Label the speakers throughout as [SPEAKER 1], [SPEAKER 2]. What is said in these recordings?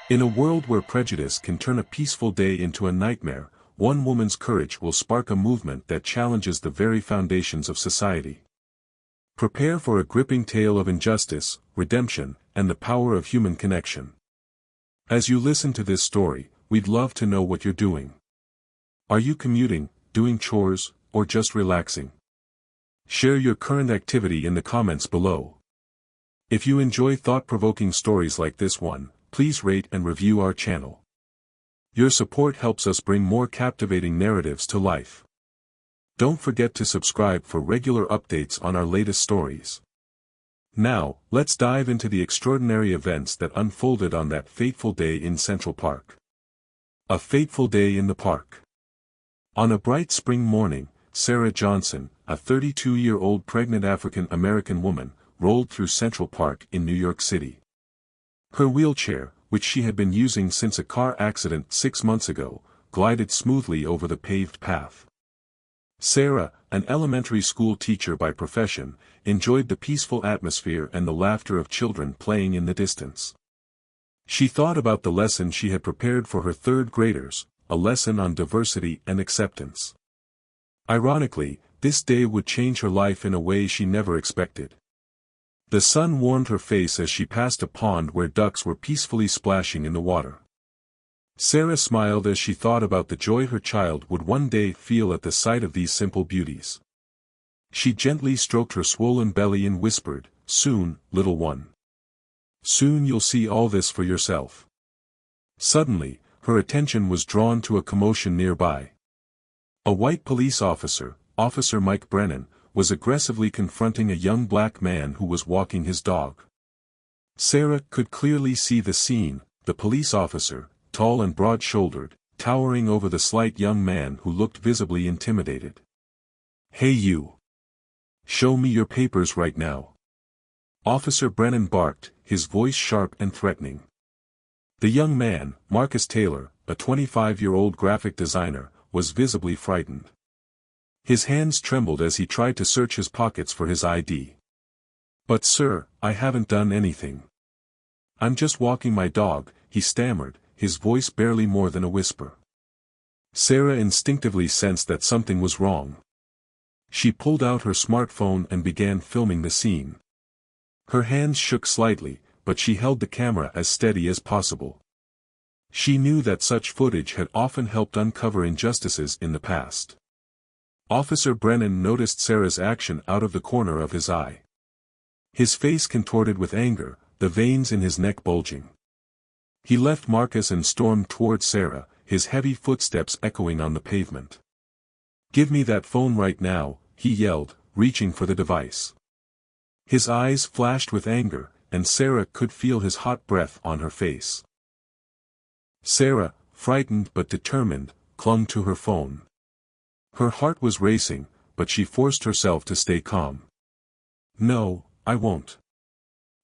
[SPEAKER 1] In a world where prejudice can turn a peaceful day into a nightmare, one woman's courage will spark a movement that challenges the very foundations of society. Prepare for a gripping tale of injustice, redemption, and the power of human connection. As you listen to this story, we'd love to know what you're doing. Are you commuting, doing chores, or just relaxing? Share your current activity in the comments below. If you enjoy thought-provoking stories like this one, please rate and review our channel. Your support helps us bring more captivating narratives to life. Don't forget to subscribe for regular updates on our latest stories. Now, let's dive into the extraordinary events that unfolded on that fateful day in Central Park. A fateful day in the park. On a bright spring morning, Sarah Johnson, a 32-year-old pregnant African-American woman, rolled through Central Park in New York City. Her wheelchair, which she had been using since a car accident 6 months ago, glided smoothly over the paved path. Sarah, an elementary school teacher by profession, enjoyed the peaceful atmosphere and the laughter of children playing in the distance. She thought about the lesson she had prepared for her third graders, a lesson on diversity and acceptance. Ironically, this day would change her life in a way she never expected. The sun warmed her face as she passed a pond where ducks were peacefully splashing in the water. Sarah smiled as she thought about the joy her child would one day feel at the sight of these simple beauties. She gently stroked her swollen belly and whispered, "Soon, little one. Soon you'll see all this for yourself." Suddenly, her attention was drawn to a commotion nearby. A white police officer, Officer Mike Brennan, was aggressively confronting a young black man who was walking his dog. Sarah could clearly see the scene, the police officer, tall and broad-shouldered, towering over the slight young man who looked visibly intimidated. "Hey you! Show me your papers right now!" Officer Brennan barked, his voice sharp and threatening. The young man, Marcus Taylor, a 25-year-old graphic designer, was visibly frightened. His hands trembled as he tried to search his pockets for his ID. "But sir, I haven't done anything. I'm just walking my dog," he stammered, his voice barely more than a whisper. Sarah instinctively sensed that something was wrong. She pulled out her smartphone and began filming the scene. Her hands shook slightly, but she held the camera as steady as possible. She knew that such footage had often helped uncover injustices in the past. Officer Brennan noticed Sarah's action out of the corner of his eye. His face contorted with anger, the veins in his neck bulging. He left Marcus and stormed toward Sarah, his heavy footsteps echoing on the pavement. "Give me that phone right now," he yelled, reaching for the device. His eyes flashed with anger, and Sarah could feel his hot breath on her face. Sarah, frightened but determined, clung to her phone. Her heart was racing, but she forced herself to stay calm. "No, I won't.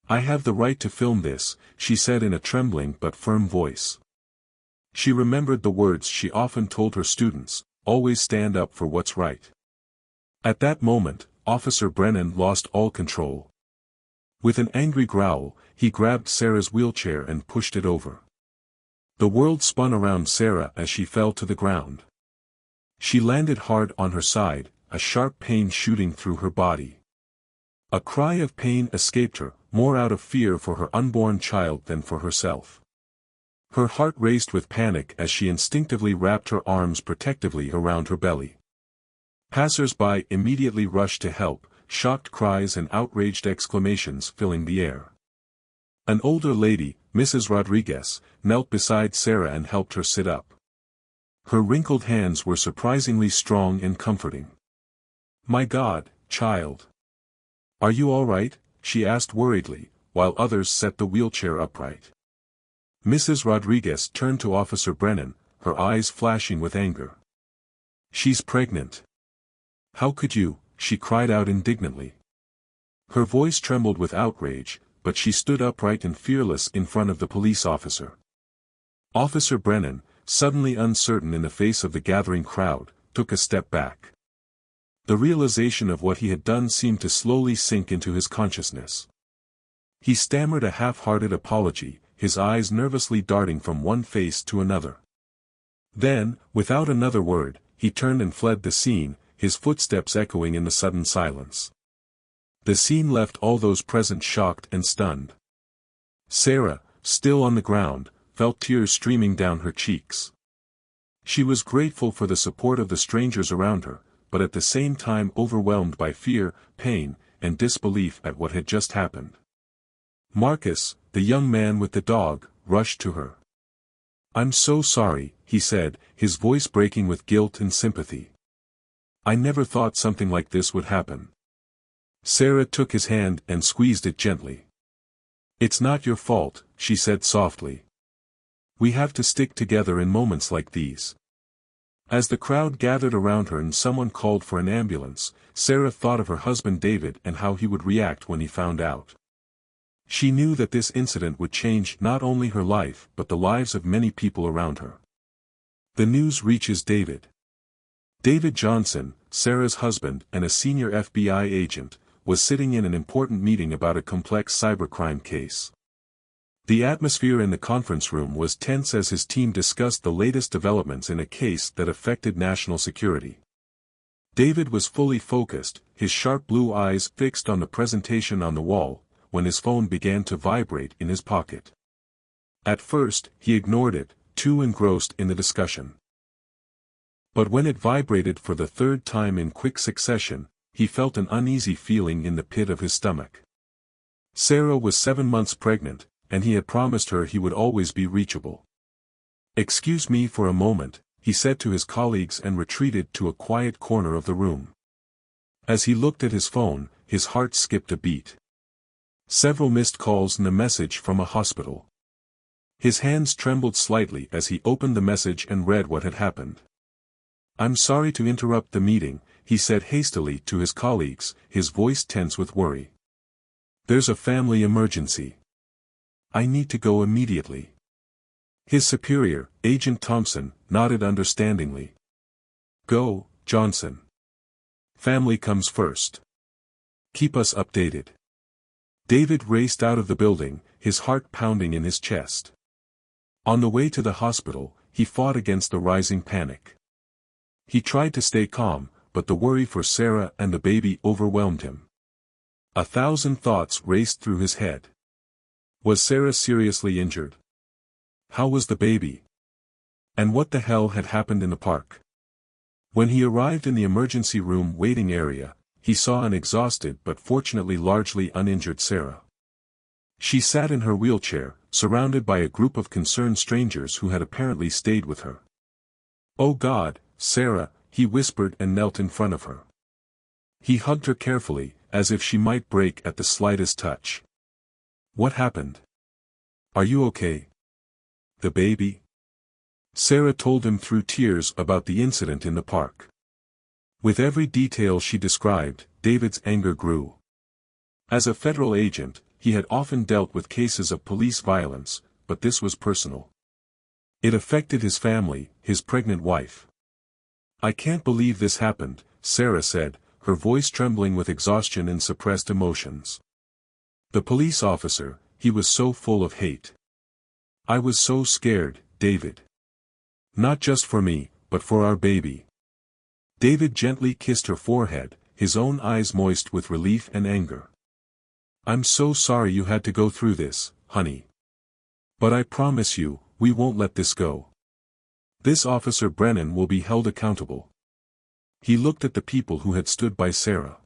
[SPEAKER 1] I have the right to film this," she said in a trembling but firm voice. She remembered the words she often told her students, "Always stand up for what's right." At that moment, Officer Brennan lost all control. With an angry growl, he grabbed Sarah's wheelchair and pushed it over. The world spun around Sarah as she fell to the ground. She landed hard on her side, a sharp pain shooting through her body. A cry of pain escaped her, more out of fear for her unborn child than for herself. Her heart raced with panic as she instinctively wrapped her arms protectively around her belly. Passers-by immediately rushed to help, shocked cries and outraged exclamations filling the air. An older lady, Mrs. Rodriguez, knelt beside Sarah and helped her sit up. Her wrinkled hands were surprisingly strong and comforting. "My God, child. Are you all right?" she asked worriedly, while others set the wheelchair upright. Mrs. Rodriguez turned to Officer Brennan, her eyes flashing with anger. "She's pregnant. How could you?" she cried out indignantly. Her voice trembled with outrage, but she stood upright and fearless in front of the police officer. Officer Brennan, suddenly uncertain in the face of the gathering crowd, took a step back. The realization of what he had done seemed to slowly sink into his consciousness. He stammered a half-hearted apology, his eyes nervously darting from one face to another. Then, without another word, he turned and fled the scene, his footsteps echoing in the sudden silence. The scene left all those present shocked and stunned. Sarah, still on the ground, felt tears streaming down her cheeks. She was grateful for the support of the strangers around her, but at the same time overwhelmed by fear, pain, and disbelief at what had just happened. Marcus, the young man with the dog, rushed to her. "I'm so sorry," he said, his voice breaking with guilt and sympathy. "I never thought something like this would happen." Sarah took his hand and squeezed it gently. "It's not your fault," she said softly. "We have to stick together in moments like these." As the crowd gathered around her and someone called for an ambulance, Sarah thought of her husband David and how he would react when he found out. She knew that this incident would change not only her life but the lives of many people around her. The news reaches David. David Johnson, Sarah's husband and a senior FBI agent, was sitting in an important meeting about a complex cybercrime case. The atmosphere in the conference room was tense as his team discussed the latest developments in a case that affected national security. David was fully focused, his sharp blue eyes fixed on the presentation on the wall, when his phone began to vibrate in his pocket. At first, he ignored it, too engrossed in the discussion. But when it vibrated for the third time in quick succession, he felt an uneasy feeling in the pit of his stomach. Sarah was 7 months pregnant, and he had promised her he would always be reachable. "Excuse me for a moment," he said to his colleagues and retreated to a quiet corner of the room. As he looked at his phone, his heart skipped a beat. Several missed calls and a message from a hospital. His hands trembled slightly as he opened the message and read what had happened. "I'm sorry to interrupt the meeting," he said hastily to his colleagues, his voice tense with worry. "There's a family emergency. I need to go immediately." His superior, Agent Thompson, nodded understandingly. "Go, Johnson. Family comes first. Keep us updated." David raced out of the building, his heart pounding in his chest. On the way to the hospital, he fought against the rising panic. He tried to stay calm, but the worry for Sarah and the baby overwhelmed him. 1,000 thoughts raced through his head. Was Sarah seriously injured? How was the baby? And what the hell had happened in the park? When he arrived in the emergency room waiting area, he saw an exhausted but fortunately largely uninjured Sarah. She sat in her wheelchair, surrounded by a group of concerned strangers who had apparently stayed with her. "Oh God, Sarah," he whispered and knelt in front of her. He hugged her carefully, as if she might break at the slightest touch. "What happened? Are you okay? The baby?" Sarah told him through tears about the incident in the park. With every detail she described, David's anger grew. As a federal agent, he had often dealt with cases of police violence, but this was personal. It affected his family, his pregnant wife. "I can't believe this happened," Sarah said, her voice trembling with exhaustion and suppressed emotions. "The police officer, he was so full of hate. I was so scared, David. Not just for me, but for our baby." David gently kissed her forehead, his own eyes moist with relief and anger. "I'm so sorry you had to go through this, honey. But I promise you, we won't let this go. This Officer Brennan will be held accountable." He looked at the people who had stood by Sarah.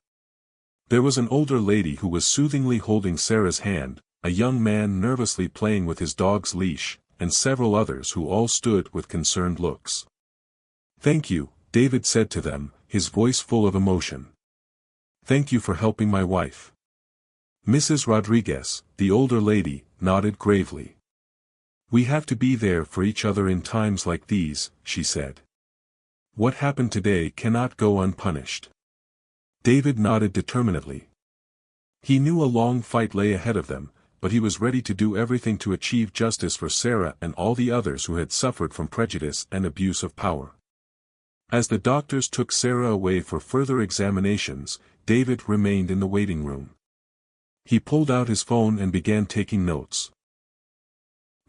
[SPEAKER 1] There was an older lady who was soothingly holding Sarah's hand, a young man nervously playing with his dog's leash, and several others who all stood with concerned looks. "Thank you," David said to them, his voice full of emotion. "Thank you for helping my wife." Mrs. Rodriguez, the older lady, nodded gravely. "We have to be there for each other in times like these," she said. "What happened today cannot go unpunished." David nodded determinedly. He knew a long fight lay ahead of them, but he was ready to do everything to achieve justice for Sarah and all the others who had suffered from prejudice and abuse of power. As the doctors took Sarah away for further examinations, David remained in the waiting room. He pulled out his phone and began taking notes.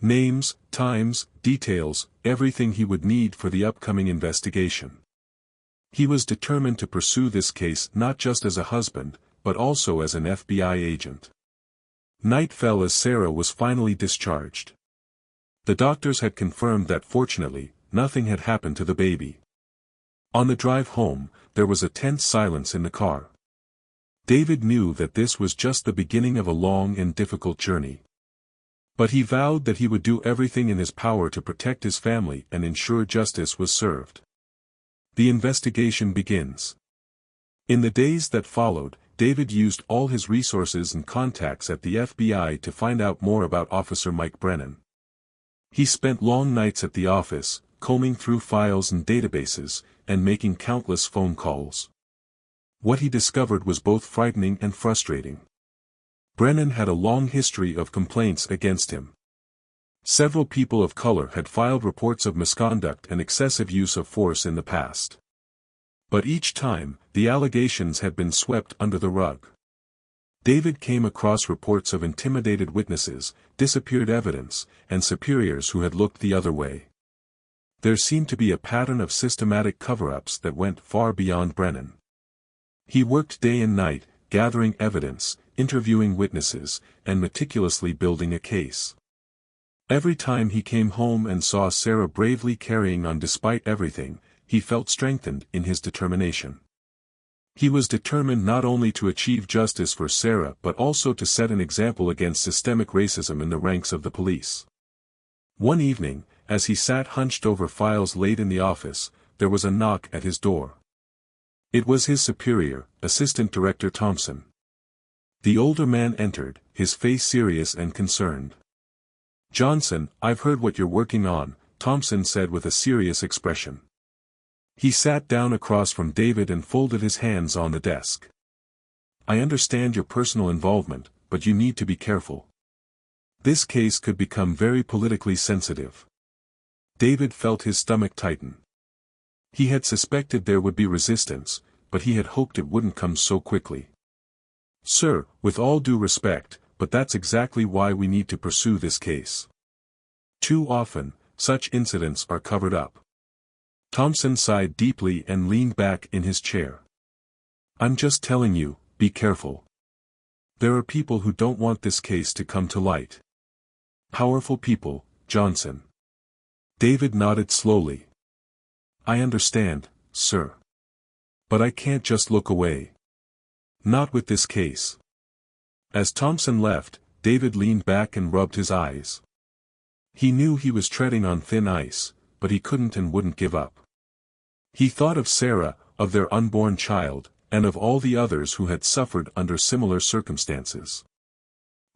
[SPEAKER 1] Names, times, details, everything he would need for the upcoming investigation. He was determined to pursue this case not just as a husband, but also as an FBI agent. Night fell as Sarah was finally discharged. The doctors had confirmed that fortunately, nothing had happened to the baby. On the drive home, there was a tense silence in the car. David knew that this was just the beginning of a long and difficult journey. But he vowed that he would do everything in his power to protect his family and ensure justice was served. The investigation begins. In the days that followed, David used all his resources and contacts at the FBI to find out more about Officer Mike Brennan. He spent long nights at the office, combing through files and databases, and making countless phone calls. What he discovered was both frightening and frustrating. Brennan had a long history of complaints against him. Several people of color had filed reports of misconduct and excessive use of force in the past. But each time, the allegations had been swept under the rug. David came across reports of intimidated witnesses, disappeared evidence, and superiors who had looked the other way. There seemed to be a pattern of systematic cover-ups that went far beyond Brennan. He worked day and night, gathering evidence, interviewing witnesses, and meticulously building a case. Every time he came home and saw Sarah bravely carrying on despite everything, he felt strengthened in his determination. He was determined not only to achieve justice for Sarah but also to set an example against systemic racism in the ranks of the police. One evening, as he sat hunched over files late in the office, there was a knock at his door. It was his superior, Assistant Director Thompson. The older man entered, his face serious and concerned. "Johnson, I've heard what you're working on," Thompson said with a serious expression. He sat down across from David and folded his hands on the desk. "I understand your personal involvement, but you need to be careful. This case could become very politically sensitive." David felt his stomach tighten. He had suspected there would be resistance, but he had hoped it wouldn't come so quickly. "Sir, with all due respect, but that's exactly why we need to pursue this case. Too often, such incidents are covered up." Thompson sighed deeply and leaned back in his chair. "I'm just telling you, be careful. There are people who don't want this case to come to light. Powerful people, Johnson." David nodded slowly. "I understand, sir. But I can't just look away. Not with this case." As Thompson left, David leaned back and rubbed his eyes. He knew he was treading on thin ice, but he couldn't and wouldn't give up. He thought of Sarah, of their unborn child, and of all the others who had suffered under similar circumstances.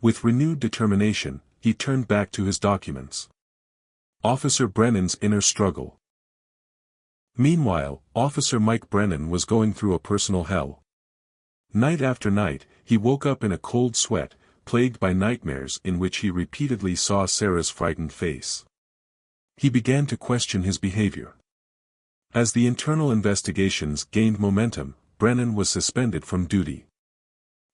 [SPEAKER 1] With renewed determination, he turned back to his documents. Officer Brennan's inner struggle. Meanwhile, Officer Mike Brennan was going through a personal hell. Night after night, he woke up in a cold sweat, plagued by nightmares in which he repeatedly saw Sarah's frightened face. He began to question his behavior. As the internal investigations gained momentum, Brennan was suspended from duty.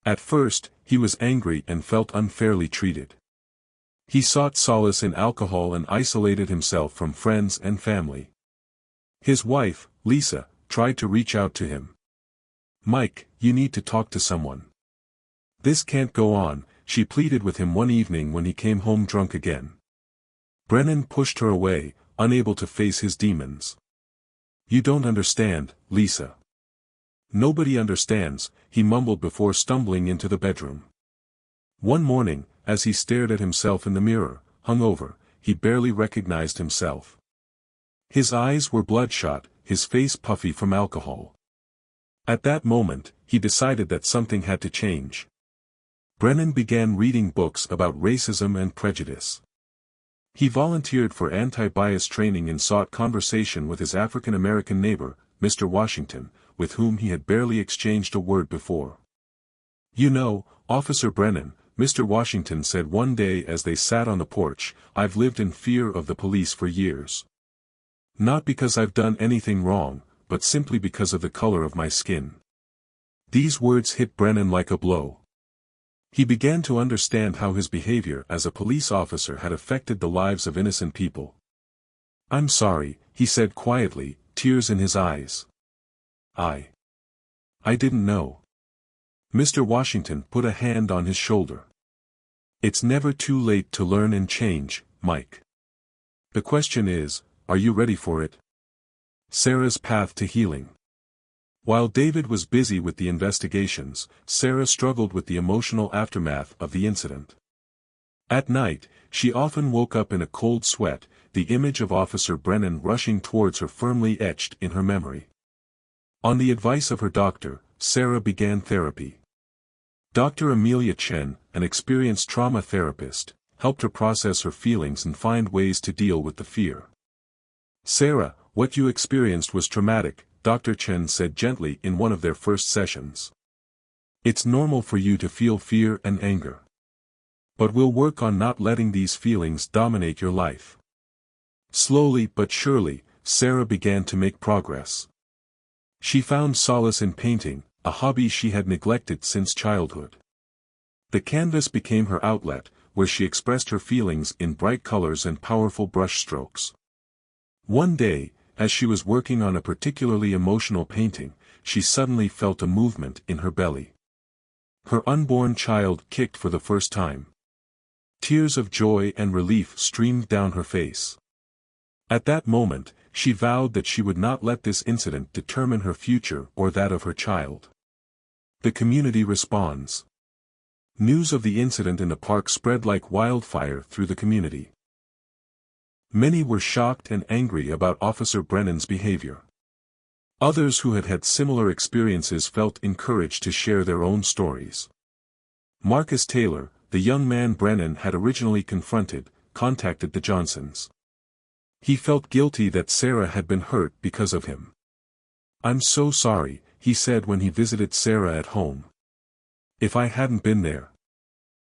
[SPEAKER 1] At first, he was angry and felt unfairly treated. He sought solace in alcohol and isolated himself from friends and family. His wife, Lisa, tried to reach out to him. "Mike, you need to talk to someone. This can't go on," she pleaded with him one evening when he came home drunk again. Brennan pushed her away, unable to face his demons. "You don't understand, Lisa." "Nobody understands," he mumbled before stumbling into the bedroom. One morning, as he stared at himself in the mirror, hungover, he barely recognized himself. His eyes were bloodshot, his face puffy from alcohol. At that moment, he decided that something had to change. Brennan began reading books about racism and prejudice. He volunteered for anti-bias training and sought conversation with his African American neighbor, Mr. Washington, with whom he had barely exchanged a word before. "You know, Officer Brennan," Mr. Washington said one day as they sat on the porch, "I've lived in fear of the police for years. Not because I've done anything wrong, but simply because of the color of my skin." These words hit Brennan like a blow. He began to understand how his behavior as a police officer had affected the lives of innocent people. "I'm sorry," he said quietly, tears in his eyes. I didn't know." Mr. Washington put a hand on his shoulder. "It's never too late to learn and change, Mike. The question is, are you ready for it?" Sarah's path to healing. While David was busy with the investigations, Sarah struggled with the emotional aftermath of the incident. At night, she often woke up in a cold sweat, the image of Officer Brennan rushing towards her firmly etched in her memory. On the advice of her doctor, Sarah began therapy. Dr. Amelia Chen, an experienced trauma therapist, helped her process her feelings and find ways to deal with the fear. "Sarah, what you experienced was traumatic," Dr. Chen said gently in one of their first sessions. "It's normal for you to feel fear and anger. But we'll work on not letting these feelings dominate your life." Slowly but surely, Sarah began to make progress. She found solace in painting, a hobby she had neglected since childhood. The canvas became her outlet, where she expressed her feelings in bright colors and powerful brushstrokes. One day, as she was working on a particularly emotional painting, she suddenly felt a movement in her belly. Her unborn child kicked for the first time. Tears of joy and relief streamed down her face. At that moment, she vowed that she would not let this incident determine her future or that of her child. The community responds. News of the incident in the park spread like wildfire through the community. Many were shocked and angry about Officer Brennan's behavior. Others who had had similar experiences felt encouraged to share their own stories. Marcus Taylor, the young man Brennan had originally confronted, contacted the Johnsons. He felt guilty that Sarah had been hurt because of him. "I'm so sorry," he said when he visited Sarah at home. "If I hadn't been there."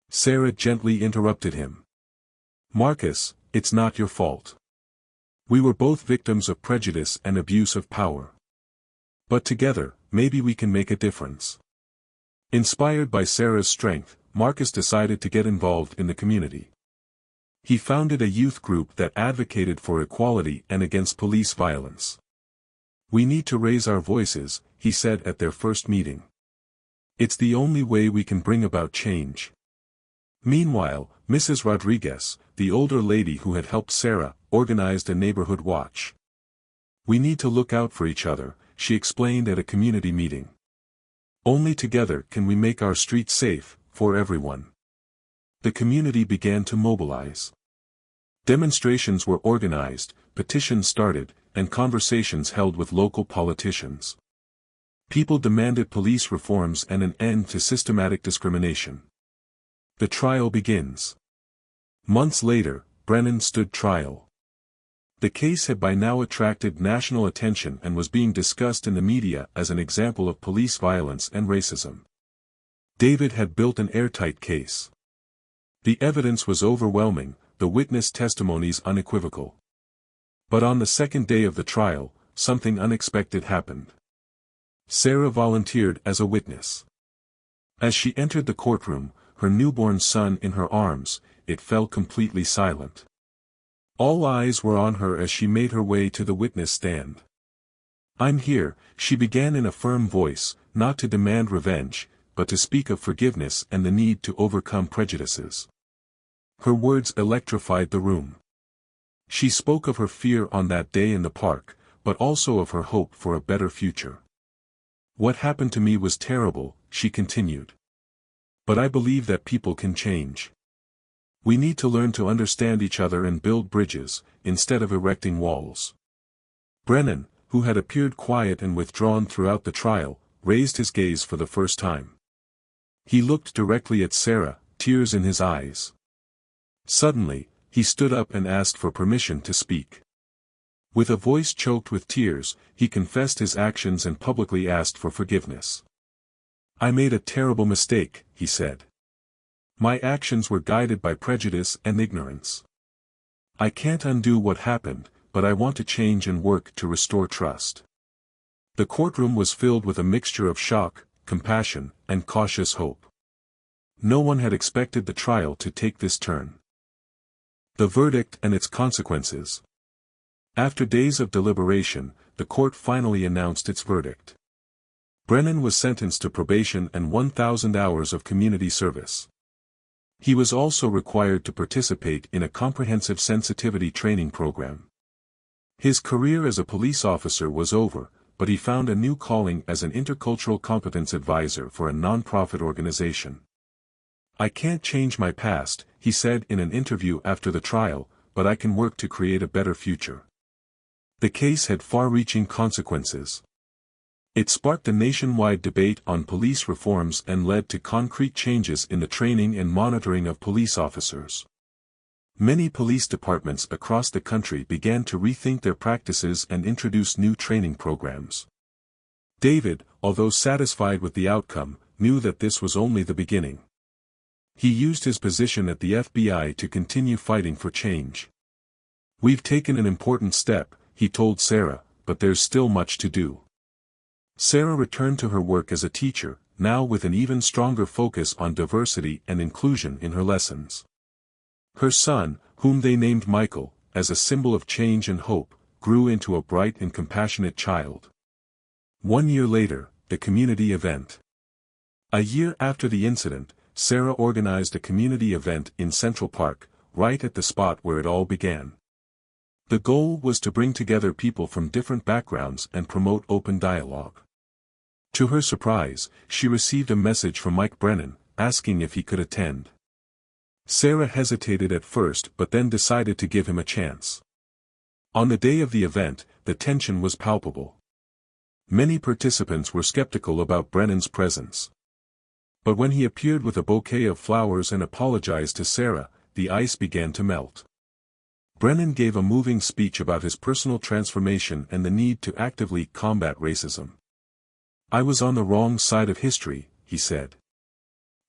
[SPEAKER 1] Sarah gently interrupted him. "Marcus, it's not your fault. We were both victims of prejudice and abuse of power. But together, maybe we can make a difference." Inspired by Sarah's strength, Marcus decided to get involved in the community. He founded a youth group that advocated for equality and against police violence. "We need to raise our voices," he said at their first meeting. "It's the only way we can bring about change." Meanwhile, Mrs. Rodriguez, the older lady who had helped Sarah, organized a neighborhood watch. "We need to look out for each other," she explained at a community meeting. "Only together can we make our streets safe, for everyone." The community began to mobilize. Demonstrations were organized, petitions started, and conversations held with local politicians. People demanded police reforms and an end to systematic discrimination. The trial begins. Months later, Brennan stood trial. The case had by now attracted national attention and was being discussed in the media as an example of police violence and racism. David had built an airtight case. The evidence was overwhelming, the witness testimonies unequivocal. But on the second day of the trial, something unexpected happened. Sarah volunteered as a witness. As she entered the courtroom, her newborn son in her arms, it fell completely silent. All eyes were on her as she made her way to the witness stand. "I'm here," she began in a firm voice, not to demand revenge, but to speak of forgiveness and the need to overcome prejudices. Her words electrified the room. She spoke of her fear on that day in the park, but also of her hope for a better future. "What happened to me was terrible," she continued. "But I believe that people can change. We need to learn to understand each other and build bridges, instead of erecting walls." Brennan, who had appeared quiet and withdrawn throughout the trial, raised his gaze for the first time. He looked directly at Sarah, tears in his eyes. Suddenly, he stood up and asked for permission to speak. With a voice choked with tears, he confessed his actions and publicly asked for forgiveness. "I made a terrible mistake," he said. "My actions were guided by prejudice and ignorance. I can't undo what happened, but I want to change and work to restore trust." The courtroom was filled with a mixture of shock, compassion, and cautious hope. No one had expected the trial to take this turn. The verdict and its consequences. After days of deliberation, the court finally announced its verdict. Brennan was sentenced to probation and 1,000 hours of community service. He was also required to participate in a comprehensive sensitivity training program. His career as a police officer was over, but he found a new calling as an intercultural competence advisor for a non-profit organization. "I can't change my past," he said in an interview after the trial, "but I can work to create a better future." The case had far-reaching consequences. It sparked a nationwide debate on police reforms and led to concrete changes in the training and monitoring of police officers. Many police departments across the country began to rethink their practices and introduce new training programs. David, although satisfied with the outcome, knew that this was only the beginning. He used his position at the FBI to continue fighting for change. "We've taken an important step," he told Sarah, "but there's still much to do." Sarah returned to her work as a teacher, now with an even stronger focus on diversity and inclusion in her lessons. Her son, whom they named Michael, as a symbol of change and hope, grew into a bright and compassionate child. 1 year later, the community event. A year after the incident, Sarah organized a community event in Central Park, right at the spot where it all began. The goal was to bring together people from different backgrounds and promote open dialogue. To her surprise, she received a message from Mike Brennan, asking if he could attend. Sarah hesitated at first but then decided to give him a chance. On the day of the event, the tension was palpable. Many participants were skeptical about Brennan's presence. But when he appeared with a bouquet of flowers and apologized to Sarah, the ice began to melt. Brennan gave a moving speech about his personal transformation and the need to actively combat racism. "I was on the wrong side of history," he said.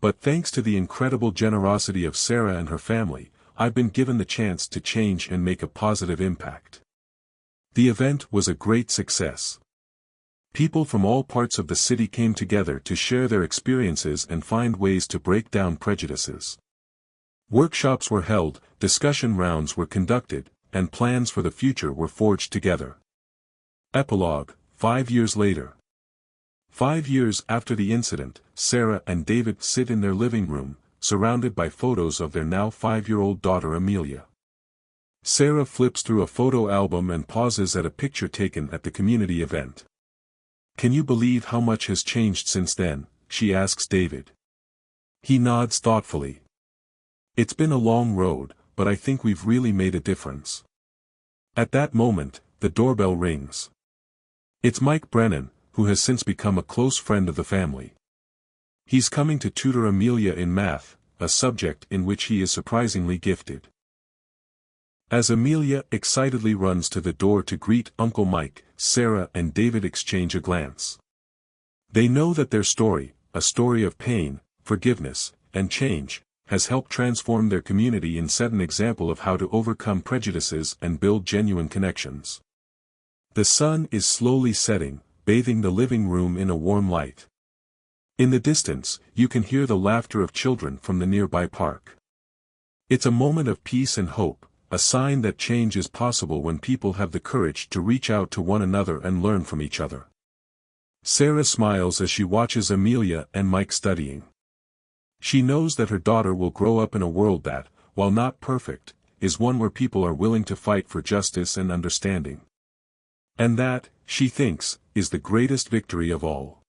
[SPEAKER 1] "But thanks to the incredible generosity of Sarah and her family, I've been given the chance to change and make a positive impact." The event was a great success. People from all parts of the city came together to share their experiences and find ways to break down prejudices. Workshops were held, discussion rounds were conducted, and plans for the future were forged together. Epilogue, 5 years later. 5 years after the incident, Sarah and David sit in their living room, surrounded by photos of their now 5-year-old daughter Amelia. Sarah flips through a photo album and pauses at a picture taken at the community event. "Can you believe how much has changed since then?" she asks David. He nods thoughtfully. "It's been a long road, but I think we've really made a difference." At that moment, the doorbell rings. It's Mike Brennan, who has since become a close friend of the family. He's coming to tutor Amelia in math, a subject in which he is surprisingly gifted. As Amelia excitedly runs to the door to greet Uncle Mike, Sarah and David exchange a glance. They know that their story, a story of pain, forgiveness, and change, has helped transform their community and set an example of how to overcome prejudices and build genuine connections. The sun is slowly setting, bathing the living room in a warm light. In the distance, you can hear the laughter of children from the nearby park. It's a moment of peace and hope, a sign that change is possible when people have the courage to reach out to one another and learn from each other. Sarah smiles as she watches Amelia and Mike studying. She knows that her daughter will grow up in a world that, while not perfect, is one where people are willing to fight for justice and understanding. And that, she thinks, is the greatest victory of all.